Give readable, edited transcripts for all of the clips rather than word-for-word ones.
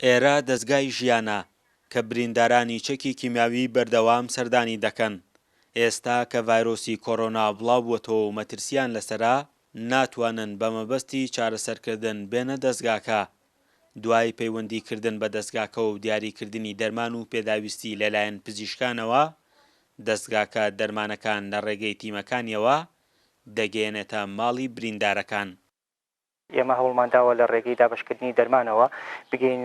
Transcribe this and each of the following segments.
ئێرە دەستگای ژیانە کە بریندارانی چەکی کیمیاوی بەردەوام سەردانی دەکەن. ئێستا کە ڤایرۆسی کۆڕۆنا بڵاو بووەتەوە و مەترسیان لەسەرا، ناتوانن بە مەبەستی چارەسەرکردن بێنە دەستگاکە. دوای پەیوەندیکردن بە دەستگاکە و دیاریکردنی دەرمان و پێداویستی لەلایەن پزیشکانەوە، دەستگاکە دەرمانەکان لە ڕێگەی تیمەکانیەوە دەگەیەنێتە ماڵی بریندارەکان. ئێمە هەوڵمانداوە لە ڕێگەی دابشکردنی دەرمانەوە بگەین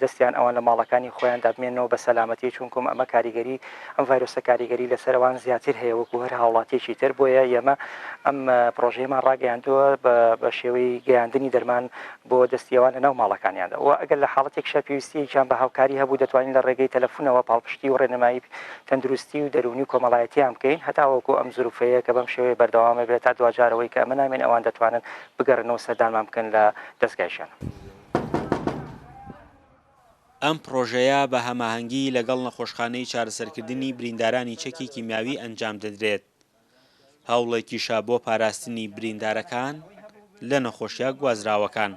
دەستیان ئەوان لە ماڵەکانی خۆیان دابمێنەوە بە سەلامەتی، چونکم ئەمە کاریگەری ئەم ڤایرۆسە کاریگەری لەسەرەوان زیاتر هەیە وەکو هەر هاوڵاتیەکی تر. بۆیە ئێمە ئەم پرۆژەیەمان ڕاگەیاندووە بە شێوەی گەیاندنی دەرمان بۆ دەستیەوان لە ناو ماڵەکانیاندا. و ئەگەر لە حاڵەتێکشە پێویستیەکیان بە هاوکاری هەبوو دەتوانین لە ڕێگەی تەلەفۆنەوە پاڵپشتی و ڕێنمایی تەندروستی و دەرونی و کۆمەڵایەتیان بکەین، هەتاوەکو ئەم زروفەیە کە بەم شێوەیە بەردەوامە بێت تا دوجارەوەی کە ئەمە نامێن ئەوان دەتوانن بگەڕنەوە سەردانمان بکەن لە دەستگایشان. ئەم پرۆژەیە بە هەماهەنگی لەگەڵ نەخۆشخانەی چارەسەرکردنی بریندارانی چەکی کیمیاوی ئەنجام دەدرێت. هەوڵێکیشە بۆ پاراستنی بریندارەکان لە نەخۆشیە گوازراوەکان.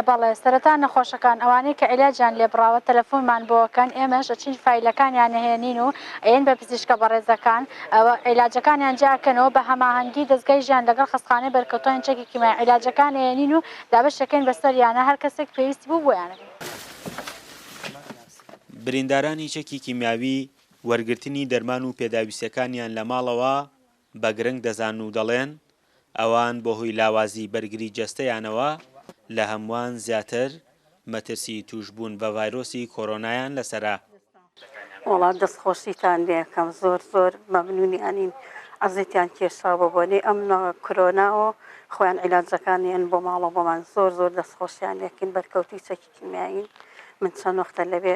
بەڵێ سەرەتا نەخۆشەکان ئەوانەی کە عیلاجیان لێبڕاوە تەلەفۆنمان بۆکەن، ئێمەش ئەچین فایلەکانیان نهێنین و ئەین بە پزیشکە بەڕێزەکان ئەوە عیلاجەکانیان جاکەنەوە بە هەماهەنگی دەستگای ژیان لەگەڵ خەستخانەی بەرکەوتوانی چەکی کیمیاوی عیلاجەکان هێنین و دابەشەکەین بەسەریانە هەر کەسێک پێویستی بوو بۆیانە. بریندارانی چەکی کیمیاوی وەرگرتنی دەرمان و پێداویستەکانیان لە ماڵەوە بە گرنگ دەزان و دەڵێن ئەوان بە هۆی لاوازی بەرگری جەستەیانەوە لە هەمووان زیاتر مەترسی توشبوون بە ڤایرۆسی کۆڕۆنایان لەسەرا. وڵات دەستخۆشیتان لێکەم، زۆر مەمنونیانین، عەزیتیان کێشاوە بۆنێ ئەم کۆرۆناوە خۆیان عیلاجەکانیان بۆ ماڵە بۆمان زۆر دەستخۆشیان لێکن بەرکەوتی چەکی کیمیاوین. من چەند وەختە لەبێ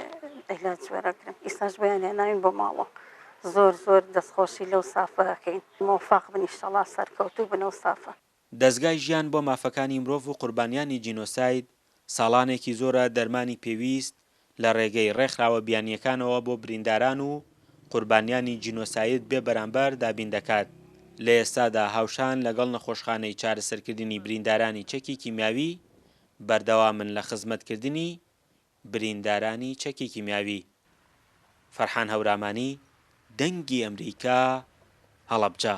عیلاج وەرەگرم، ئیساش بۆیان هێناوین بۆ ماڵەوە. زۆر دەستخۆشی لەو سافە دەکەین. مۆفاق بن ئیشەڵا، سەرکەوتوو بنەو سافە. دەستگای ژیان بۆ مافەکانی مرۆڤ و قوربانیانی جینۆساید ساڵانێکی زۆرە دەرمانی پێویست لە ڕێگەی ڕێکخراوە بیانیەکانەوە بۆ برینداران و قوربانیانی جینۆساید بێ بەرامبەر دابین دەکات. لە ئێستادا هاوشان لەگەڵ نەخۆشخانەی چارەسەرکردنی بریندارانی چەکی کیمیاوی بەردەوامن لە خزمەتکردنی بریندارانی چەکی کیمیاوی. فەرحان هەورامانی، دەنگی ئەمریکا، هەڵەبجە.